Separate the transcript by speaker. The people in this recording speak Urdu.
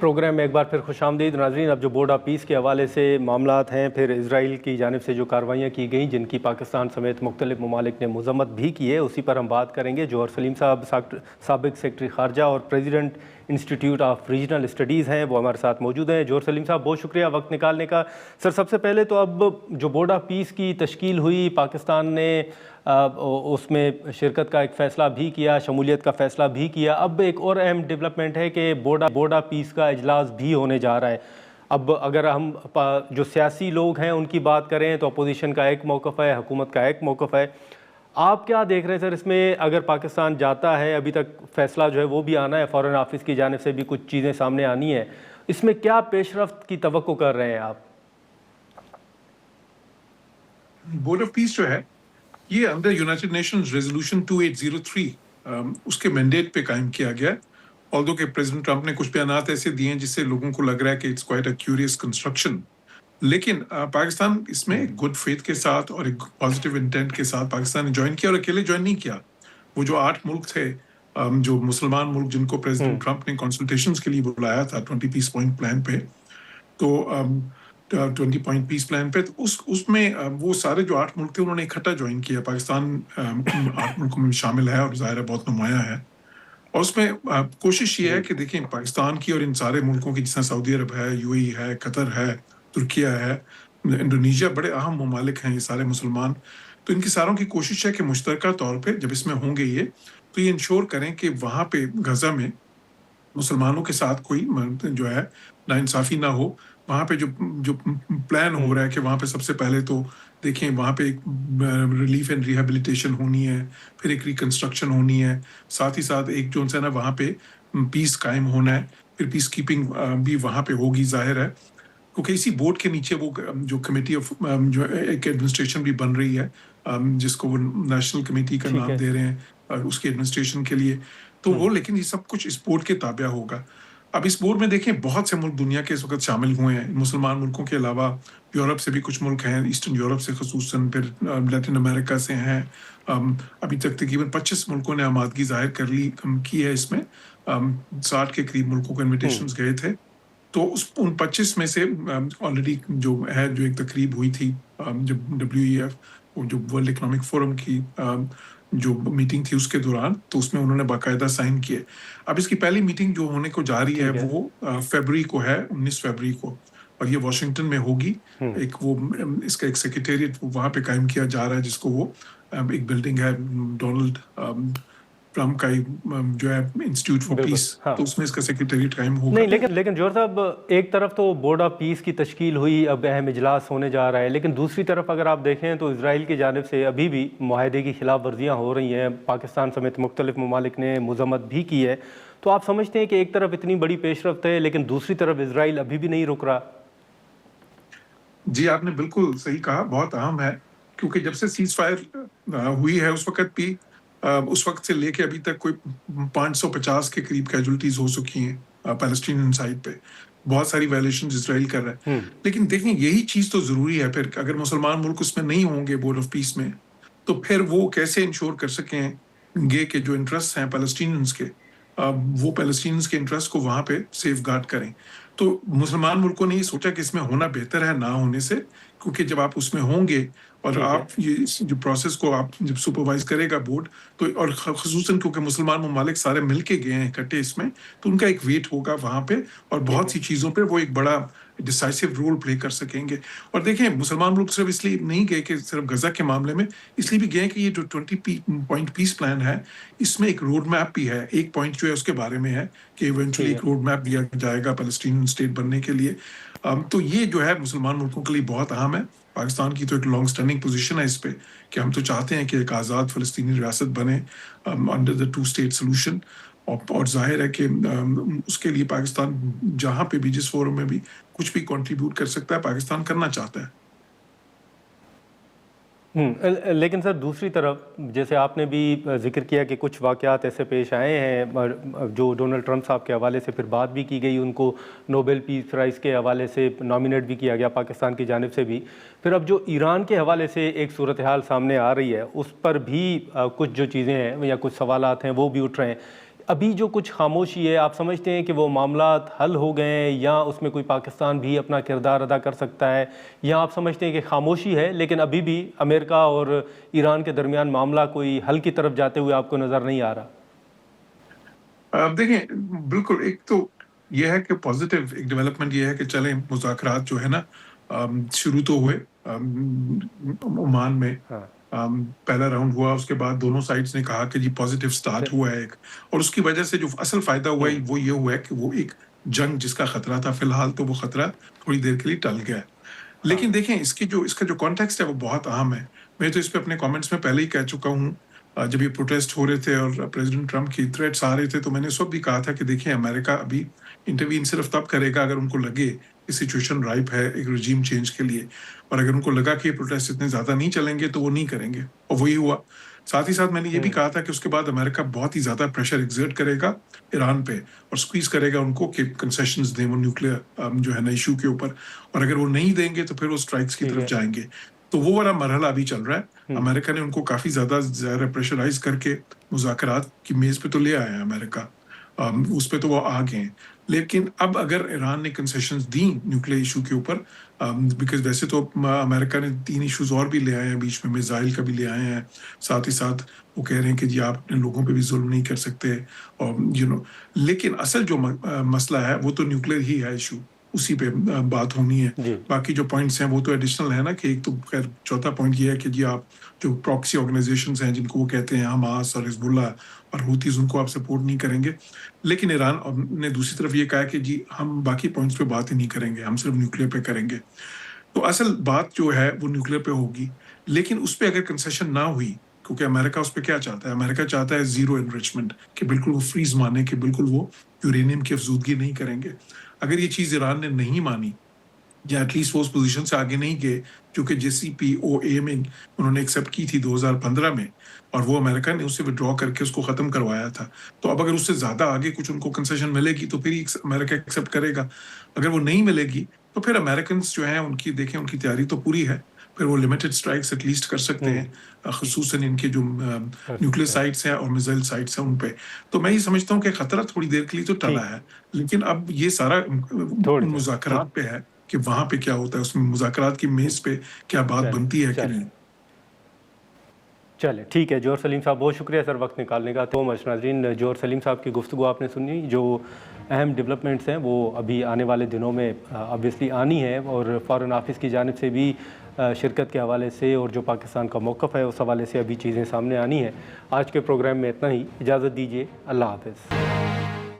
Speaker 1: پروگرام میں ایک بار پھر خوش آمدید ناظرین. اب جو بورڈ آف پیس کے حوالے سے معاملات ہیں، پھر اسرائیل کی جانب سے جو کارروائیاں کی گئیں جن کی پاکستان سمیت مختلف ممالک نے مذمت بھی کی ہے، اسی پر ہم بات کریں گے. جوہر سلیم صاحب سابق سیکرٹری خارجہ اور president institute of regional studies ہیں، وہ ہمارے ساتھ موجود ہیں. جوہر سلیم صاحب بہت شکریہ وقت نکالنے کا. سر سب سے پہلے تو اب جو بورڈ آف پیس کی تشکیل ہوئی، پاکستان نے اس میں شرکت کا ایک فیصلہ بھی کیا، شمولیت کا فیصلہ بھی کیا. اب ایک اور اہم ڈیولپمنٹ ہے کہ بورڈ آف پیس کا اجلاس بھی ہونے جا رہا ہے. اب اگر ہم جو سیاسی لوگ ہیں ان کی بات کریں تو اپوزیشن کا ایک موقف ہے، حکومت کا ایک موقف ہے. آپ کیا دیکھ رہے ہیں سر اس میں؟ اگر پاکستان جاتا ہے، ابھی تک فیصلہ جو ہے وہ بھی آنا ہے، فارن آفس کی جانب سے بھی کچھ چیزیں سامنے آنی ہیں، اس میں کیا پیش رفت کی توقع کر رہے ہیں آپ؟
Speaker 2: بورڈ آف پیس جو ہے یہ انڈر یونائٹڈ نیشنز ریزولوشن 2803 اس کے مینڈیٹ پہ قائم کیا گیا. آلدو کہ پریزیڈنٹ ٹرمپ نے کچھ بیانات ایسے دیے ہیں جس سے لوگوں کو لگ رہا ہے کہ it's quite a curious construction, لیکن پاکستان اس میں گڈ فیتھ کے ساتھ اور ایک پازیٹیو انٹینٹ کے ساتھ پاکستان نے جوائن کیا، اور اکیلے جوائن نہیں کیا. وہ جو 8 ملک تھے جو مسلمان ملک جن کو پریزیڈنٹ ٹرمپ نے کنسلٹیشنز کے لیے بلایا تھا 20 پیس پوائنٹ پلان پہ، تو 20 پوائنٹ پیس پلان پہ، تو اس میں وہ سارے جو 8 ملک تھے انہوں نے اکٹھا جوائن کیا. پاکستان 8 ملکوں میں شامل ہے اور ظاہر ہے بہت نمایاں ہے. اور اس میں کوشش یہ ہے کہ دیکھیں پاکستان کی اور ان سارے ملکوں کی، جس طرح سعودی عرب ہے، یو اے ای ہے، قطر ہے، ترکیہ ہے، انڈونیشیا، بڑے اہم ممالک ہیں یہ سارے مسلمان. تو ان کی ساروں کی کوشش ہے کہ مشترکہ طور پہ جب اس میں ہوں گے یہ، تو یہ انشور کریں کہ وہاں پہ غزہ میں مسلمانوں کے ساتھ کوئی جو ہے ناانصافی نہ ہو. وہاں پہ جو پلان ہو رہا ہے کہ وہاں پہ سب سے پہلے تو دیکھیں وہاں پہ ایک ریلیف اینڈ ریہیبلیٹیشن ہونی ہے، پھر ایک ریکنسٹرکشن ہونی ہے، ساتھ ہی ساتھ ایک جو ہے نا وہاں پہ پیس قائم ہونا ہے، پھر پیس کیپنگ بھی وہاں پہ ہوگی. ظاہر ہے کیونکہ اسی بورڈ کے نیچے وہ جو کمیٹی آف جو ایک ایڈمنسٹریشن بھی بن رہی ہے جس کو وہ نیشنل کمیٹی کا نام دے رہے ہیں اس کی ایڈمنسٹریشن کے لیے. تو وہ لیکن یہ سب کچھ اس بورڈ کے تابع ہوگا. اب اس بورڈ میں دیکھیں بہت سے ملک دنیا کے اس وقت شامل ہوئے ہیں، مسلمان ملکوں کے علاوہ یورپ سے بھی کچھ ملک ہیں، ایسٹرن یورپ سے خصوصاً، پھر لیٹن امریکہ سے ہیں. ابھی تک تقریباً 25 ملکوں نے آمادگی ظاہر کی ہے. اس میں 60 کے قریب ملکوں کو انویٹیشنز گئے تھے. تو ان 25 میں سے آلریڈی جو ایک تقریب ہوئی تھی جب WEF جو ورلڈ اکنامک فورم کی جو میٹنگ تھی اس کے دوران، تو اس میں انہوں نے باقاعدہ سائن کیے. اب اس کی پہلی میٹنگ جو ہونے کو جا رہی ہے وہ فیبری کو ہے، 19 فیبری کو، اور یہ واشنگٹن میں ہوگی. وہ اس کا ایک سیکریٹریٹ وہاں پہ قائم کیا جا رہا ہے جس کو وہ ایک بلڈنگ ہے ڈونلڈ ٹرمپ کا جو ہے انسٹیٹیوٹ فار پیس، تو اس میں اس کا سیکریٹریٹ قائم ہوگا.
Speaker 1: نہیں لیکن جوہر صاحب، ایک طرف تو بورڈ آف پیس کی تشکیل ہوئی، اب اہم اجلاس ہونے جا رہا ہے، لیکن دوسری طرف اگر آپ دیکھیں تو اسرائیل کی جانب سے ابھی بھی معاہدے کی خلاف ورزیاں ہو رہی ہیں. پاکستان سمیت مختلف ممالک نے مذمت بھی کی ہے. تو آپ سمجھتے ہیں کہ ایک طرف اتنی بڑی پیش رفت ہے لیکن دوسری طرف اسرائیل ابھی بھی نہیں رک رہا؟
Speaker 2: جی آپ نے بالکل صحیح کہا، بہت اہم ہے، کیونکہ جب سے سیز فائر ہوئی ہے اس وقت بھی، اس وقت سے لے کے ابھی تک کوئی 550 کے قریب کیجولٹیز ہو چکی ہیں پیلسٹینین سائڈ پہ. بہت ساری وائلیشنز اسرائیل کر رہا ہے. لیکن دیکھیں یہی چیز تو ضروری ہے، پھر اگر مسلمان ملک اس میں نہیں ہوں گے بورڈ آف پیس میں، تو پھر وہ کیسے انشور کر سکیں گے کہ جو انٹرسٹ ہیں پیلسٹینینز کے، وہ پیلسٹینینز کے انٹرسٹ کو وہاں پہ سیف گارڈ کریں. تو مسلمان ملکوں نے یہ سوچا کہ اس میں ہونا بہتر ہے نہ ہونے سے، کیونکہ جب آپ اس میں ہوں گے اور آپ یہ جو پروسیس کو آپ جب سپروائز کرے گا بورڈ، تو اور خصوصاً کیونکہ مسلمان ممالک سارے مل کے گئے ہیں اکٹھے اس میں، تو ان کا ایک ویٹ ہوگا وہاں پہ، اور بہت سی چیزوں پہ وہ ایک بڑا ڈیسائسو رول پلے کر سکیں گے. اور دیکھیں مسلمان ملک صرف اس لیے نہیں گئے کہ صرف غزہ کے معاملے میں، اس لیے بھی گئے کہ یہ جو 20 پوائنٹ پیس پلان ہے اس میں ایک روڈ میپ بھی ہے. ایک پوائنٹ جو ہے اس کے بارے میں ہے کہ ایونچولی ایک روڈ میپ دیا جائے گا فلسطین اسٹیٹ بننے کے لیے. تو یہ جو ہے مسلمان ملکوں کے لیے بہت اہم ہے. پاکستان کی تو ایک لانگ سٹینڈنگ پوزیشن ہے اس پہ کہ ہم تو چاہتے ہیں کہ ایک آزاد فلسطینی ریاست بنے انڈر دا 2 اسٹیٹ سولوشن. اور ظاہر ہے کہ اس کے لیے پاکستان جہاں پہ بھی جس فورم میں بھی کچھ بھی کنٹریبیوٹ کر سکتا ہے، پاکستان کرنا چاہتا ہے.
Speaker 1: لیکن سر دوسری طرف جیسے آپ نے بھی ذکر کیا کہ کچھ واقعات ایسے پیش آئے ہیں جو ڈونلڈ ٹرمپ صاحب کے حوالے سے پھر بات بھی کی گئی، ان کو نوبل پیس پرائز کے حوالے سے نامینیٹ بھی کیا گیا پاکستان کی جانب سے بھی. پھر اب جو ایران کے حوالے سے ایک صورتحال سامنے آ رہی ہے اس پر بھی کچھ جو چیزیں ہیں یا کچھ سوالات ہیں وہ بھی اٹھ رہے ہیں. ابھی جو کچھ خاموشی ہے، آپ سمجھتے ہیں کہ وہ معاملات حل ہو گئے ہیں یا اس میں کوئی پاکستان بھی اپنا کردار ادا کر سکتا ہے، یا آپ سمجھتے ہیں کہ خاموشی ہے لیکن ابھی بھی امریکہ اور ایران کے درمیان معاملہ کوئی حل کی طرف جاتے ہوئے آپ کو نظر نہیں آ رہا؟
Speaker 2: دیکھیں، بالکل ایک تو یہ ہے کہ پازیٹیو ایک ڈیولپمنٹ یہ ہے کہ چلیں مذاکرات جو ہے نا شروع تو ہوئے عمان میں،
Speaker 1: ہاں،
Speaker 2: پہلا راؤنڈ ہوا، اس کے بعد دونوں سائڈز نے کہا کہ جی پازیٹیو سٹارٹ ہوا ہے ایک، اور اس کی وجہ سے جو اصل فائدہ ہوا ہے وہ یہ ہوا ہے کہ وہ ایک جنگ جس کا خطرہ تھا فی الحال تو وہ خطرہ تھوڑی دیر کے لیے ٹل گیا ہے۔
Speaker 1: ہاں،
Speaker 2: لیکن دیکھیں اس کا جو کانٹیکسٹ ہے وہ بہت اہم ہے۔ میں تو اس پہ اپنے کامنٹس میں پہلے ہی کہہ چکا ہوں، جب یہ پروٹیسٹ ہو رہے تھے اور پریزیڈنٹ ٹرمپ کی تھریٹس آ رہے تھے تو میں نے اس وقت بھی کہا تھا کہ دیکھیں امریکہ ابھی انٹروین صرف تب کرے گا اگر ان کو لگے کہ سچویشن رائپ ہے ایک رجیم چینج کے لیے، اور اگر ان کو لگا کہ یہ پروٹیسٹ اتنے زیادہ نہیں چلیں گے تو وہ نہیں کریں گے، اور وہی ہوا۔ ساتھ ہی ساتھ میں نے یہ بھی کہا تھا کہ اس کے بعد امریکہ بہت ہی زیادہ پریشر ایگزرٹ کرے گا ایران پہ اور سکویز کرے گا ان کو کہ کنسیشنز دیں وہ نیوکلیئر جو ہے نا ایشو کے اوپر، اور اگر وہ نہیں دیں گے تو پھر وہ اسٹرائکس کی
Speaker 1: ٹھیک
Speaker 2: طرف
Speaker 1: ہے،
Speaker 2: جائیں گے۔ تو وہ والا مرحلہ ابھی چل رہا ہے۔ امریکہ نے ان کو کافی زیادہ پریشرائز کر کے مذاکرات کی میز پہ تو لے آیا ہے امریکہ، اس پہ تو وہ آ گئے ہیں۔ لیکن اب اگر ایران نے کنسیشنز دیں نیوکلیئر ایشو کے اوپر، بیکاز ویسے تو امریکہ نے 3 ایشوز اور بھی لے آئے ہیں، بیچ میں میزائل کا بھی لے آئے ہیں، ساتھ ہی ساتھ وہ کہہ رہے ہیں کہ جی آپ اپنے لوگوں پہ بھی ظلم نہیں کر سکتے، اور لیکن اصل جو مسئلہ ہے وہ تو نیوکلیئر ہی ہے ایشو، اسی پہ بات ہونی ہے۔
Speaker 1: جی،
Speaker 2: باقی جو پوائنٹس ہیں وہ تو ایڈیشنل ہے نا، کہ ایک تو خیر چوتھا پوائنٹ یہ ہے کہ جی آپ جو پراکسی آرگنائزیشنز ہیں جن کو وہ کہتے ہیں حماس اور حزب اللہ اور ہوتیز، ان کو آپ سپورٹ نہیں کریں گے، لیکن ایران نے دوسری طرف یہ کہا کہ جی ہم باقی پوائنٹس پہ بات ہی نہیں کریں گے، ہم صرف نیوکلیئر پہ کریں گے۔ تو اصل بات جو ہے وہ نیوکلیئر پہ ہوگی، لیکن اس پہ اگر کنسیشن نہ ہوئی، کیونکہ امریکہ اس پہ کیا چاہتا ہے، امریکہ چاہتا ہے زیرو انریچمنٹ، کہ بالکل وہ فریز مانے کہ بالکل وہ یورینیم کی افزودگی نہیں کریں گے۔ اگر یہ چیز ایران نے نہیں مانی یا ایٹ لیسٹ وہ اس پوزیشن سے آگے نہیں گئے جو کہ JCPOA میں انہوں نے ایکسیپٹ کی تھی 2015 میں، اور وہ امریکہ نے اس سے وڈرا کر کے اس کو ختم کروایا تھا، تو اب اگر اس سے زیادہ آگے کچھ ان کو کنسیشن ملے گی تو پھر ہی امریکہ ایکسیپٹ کرے گا۔ اگر وہ نہیں ملے گی تو پھر امریکنز جو ہیں ان کی دیکھیں ان کی تیاری تو پوری ہے، پھر وہ لمیٹڈ سٹرائکس ایٹ لیسٹ کر سکتے ہیں، خصوصاً ان کے جو
Speaker 1: کر
Speaker 2: نیوکلیئر
Speaker 1: سکتے ہیں،
Speaker 2: سائٹس ہیں اور میزائل سائٹس ہیں ان پہ۔ تو میں یہ سمجھتا ہوں کہ خطرہ تھوڑی دیر کے لیے تو
Speaker 1: ٹھیک،
Speaker 2: ٹلا ہے، لیکن اب یہ سارا
Speaker 1: تھوڑی
Speaker 2: ان
Speaker 1: دیر،
Speaker 2: مذاکرات پہ ہے کہ وہاں پہ کیا ہوتا ہے، اس میں مذاکرات کی میز پہ کیا بات
Speaker 1: چلیں
Speaker 2: بنتی ہے کہ
Speaker 1: چلیں
Speaker 2: نہیں۔
Speaker 1: چلیں ٹھیک ہے جوہر سلیم صاحب، بہت شکریہ سر وقت نکالنے کا۔ تو ناظرین، جوہر سلیم صاحب کی گفتگو آپ نے سنی، جو اہم ڈیولپمنٹس ہیں وہ ابھی آنے والے دنوں میں آبویسلی آنی ہے، اور فارن آفس کی جانب سے بھی شرکت کے حوالے سے اور جو پاکستان کا موقف ہے اس حوالے سے ابھی چیزیں سامنے آنی ہیں۔ آج کے پروگرام میں اتنا ہی، اجازت دیجیے، اللہ حافظ۔